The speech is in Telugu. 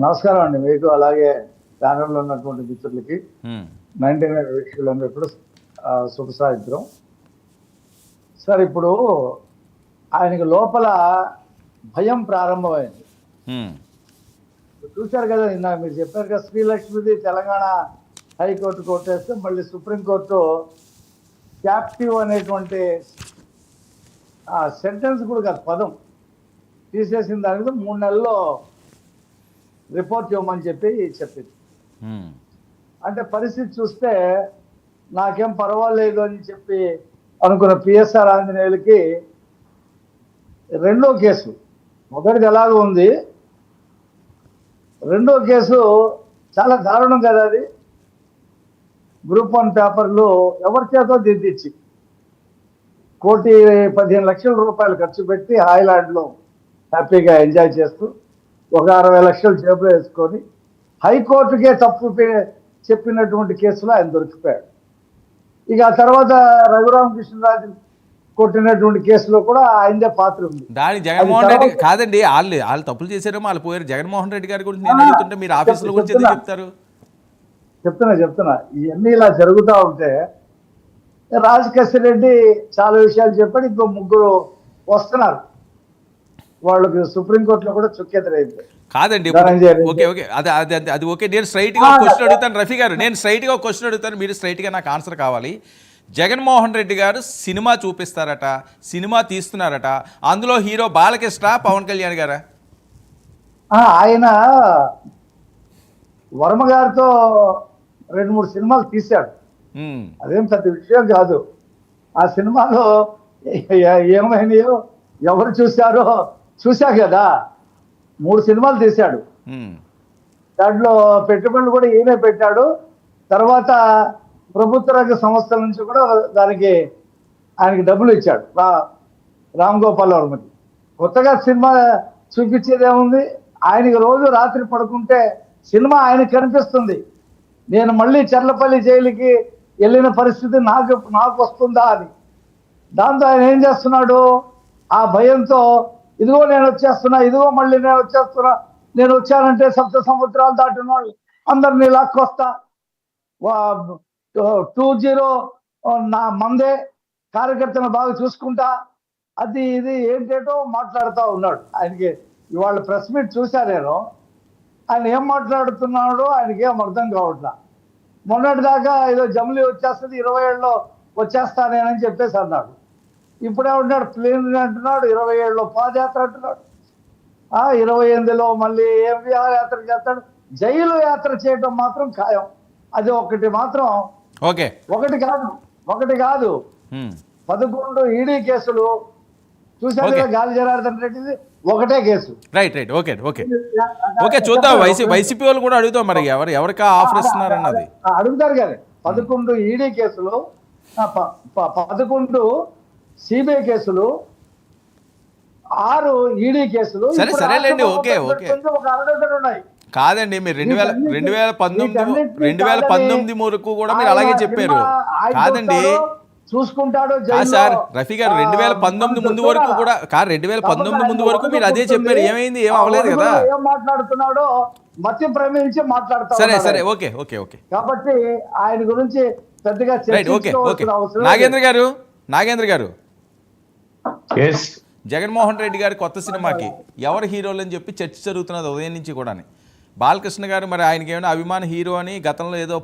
నమస్కారం అండి మీకు, అలాగే ప్యానెల్లో ఉన్నటువంటి మిత్రులకి. ఉమ్, 99 వీక్షకులందరూ కూడా శుభ సాయంత్రం. సార్, ఇప్పుడు ఆయనకి లోపల భయం ప్రారంభమైంది. ఉమ్, చూశారు కదా, ఇందాక మీరు చెప్పారు కదా, శ్రీలక్ష్మిది తెలంగాణ హైకోర్టు కొట్టేస్తే మళ్ళీ సుప్రీంకోర్టు క్యాప్టివ్ అనేటువంటి సెంటెన్స్ కూడా కాదు, పదం తీసేసిన దాని మీద 3 నెలల్లో రిపోర్ట్ ఇవ్వమని చెప్పింది. ఉమ్, అంటే పరిస్థితి చూస్తే నాకేం పర్వాలేదు అని చెప్పి అనుకున్న పిఎస్ఆర్ ఆంజనేయులకి రెండో కేసు, మొదటిది ఎలాగో ఉంది, రెండో కేసు చాలా దారుణం కదా. అది గ్రూప్ 1 పేపర్లు ఎవరి చేతో దిద్దిచ్చి 1,15,00,000 ఖర్చు పెట్టి హాయిలాండ్లో హ్యాపీగా ఎంజాయ్ చేస్తూ ఒక 60,00,000 జేబులో వేసుకొని హైకోర్టుకే తప్పు చెప్పినటువంటి కేసులో ఆయన దొరికిపోయాడు. ఇక ఆ తర్వాత రఘురామకృష్ణరాజు కొట్టినటువంటి కేసులో కూడా ఆయనదే పాత్ర ఉంది. దాని జగన్మోహన్ రెడ్డి కాదండి, వాళ్ళు తప్పులు చేశారేమో, వాళ్ళు పోయారు. జగన్మోహన్ రెడ్డి గారి గురించి నేను అడుగుతుంటే మీరు ఆఫీసుల గురించి ఎందుకు చెప్తారు? చెప్తున్నా ఇవన్నీ ఇలా జరుగుతూ ఉంటే రాజకేశ్వర రెడ్డి చాలా విషయాలు చెప్పాడు. ఇంకో 3 వస్తున్నారు, వాళ్ళకి సుప్రీంకోర్టులో కూడా చుక్కెదురైంది. కాదండి, ఓకే ఓకే, అది ఓకే. నేను స్ట్రైట్గా క్వశ్చన్ అడుగుతాను రఫీ గారు, నేను స్ట్రైట్గా క్వశ్చన్ అడుగుతాను, మీరు స్ట్రైట్గా నాకు ఆన్సర్ కావాలి. జగన్మోహన్ రెడ్డి గారు సినిమా చూపిస్తారట, సినిమా తీస్తున్నారట, అందులో హీరో బాలకృష్ణ, పవన్ కళ్యాణ్ గారా? ఆయన వర్మ గారితో 2-3 సినిమాలు తీశాడు, అదేం పెద్ద విషయం కాదు. ఆ సినిమాలో ఏమైనాయో ఎవరు చూశా కదా. 3 సినిమాలు తీశాడు, దాంట్లో పెట్టుబడులు కూడా ఈయనే పెట్టాడు. తర్వాత ప్రభుత్వ రంగ సంస్థల నుంచి కూడా ఆయనకి డబ్బులు ఇచ్చాడు రామ్ గోపాల్ వర్మకి. కొత్తగా సినిమా చూపించేది ఏముంది? ఆయనకి రోజు రాత్రి పడుకుంటే సినిమా ఆయనకి కనిపిస్తుంది. నేను మళ్ళీ చర్లపల్లి జైలుకి వెళ్ళిన పరిస్థితి నాకు వస్తుందా అని. దాంతో ఆయన ఏం చేస్తున్నాడు? ఆ భయంతో ఇదిగో నేను వచ్చేస్తున్నా, ఇదిగో మళ్ళీ నేను వచ్చానంటే 7 సముద్రాలు దాటిన వాళ్ళు అందరినీ లాక్కొస్తా, 20 నా మందే, కార్యకర్తను బాగా చూసుకుంటా, అది ఇది ఏంటేటో మాట్లాడుతూ ఉన్నాడు. ఆయనకి ఇవాళ ప్రెస్ మీట్ చూశా నేను, ఆయన ఏం మాట్లాడుతున్నాడో ఆయనకి ఏం అర్థం కావట్లా. మొన్నటిదాకా ఏదో జమిలీ వచ్చేస్తుంది, 27లో వచ్చేస్తానేనని చెప్పేసి అన్నాడు. ఇప్పుడే ఉన్నాడు ప్లేన్ అంటున్నాడు, 27లో పాదయాత్ర అంటున్నాడు, 28లో మళ్ళీ ఏం విహారయాత్ర చేస్తాడు. జైలు యాత్ర చేయడం మాత్రం ఖాయం. అది ఒకటి మాత్రం, ఒకటి కాదు 11 ఈడీ కేసులు చూసారు కదా. గాలి జనార్దన్ రెడ్డిది ఒకటే case. Right okay okay okay, చూద్దాం. వైసీపీ వాళ్ళు కూడా అడుగుతాం, మరి ఎవరికి ఆఫర్ ఇస్తున్నారు అన్నది అడుగుతారు కదా. 11 ఈడీ కేసులు, 11 సిబిఐ కేసులు, 6 ఈడీ కేసులు. సరేలేండి, ఓకే ఓకే. ఒక 60 ఉన్నాయి. కాదండి, మీరు 2019 వరకు కూడా మీరు అలాగే చెప్పారు. కాదండి చూసుకుంటాడు సార్ రఫీ గారు, 2019 ముందు వరకు కూడా 2019 ముందు వరకు మీరు అదే చెప్పారు. ఏమైంది? ఏం అవ్వలేదు కదా. ఏం మాట్లాడుతున్నాడో మత్యం ప్రమేయించి మాట్లాడుతా. సరే ఓకే ఓకే ఓకే. కాబట్టి ఆయన గురించి పెద్దగా నాగేంద్ర గారు జగన్మోహన్ రెడ్డి గారి కొత్త సినిమాకి ఎవరు హీరోలు అని చెప్పి చర్చ జరుగుతున్నది ఉదయం నుంచి కూడా. బాలకృష్ణ గారు మరి ఆయనకి ఏమైనా అభిమాన హీరో అని గతంలో ఏదో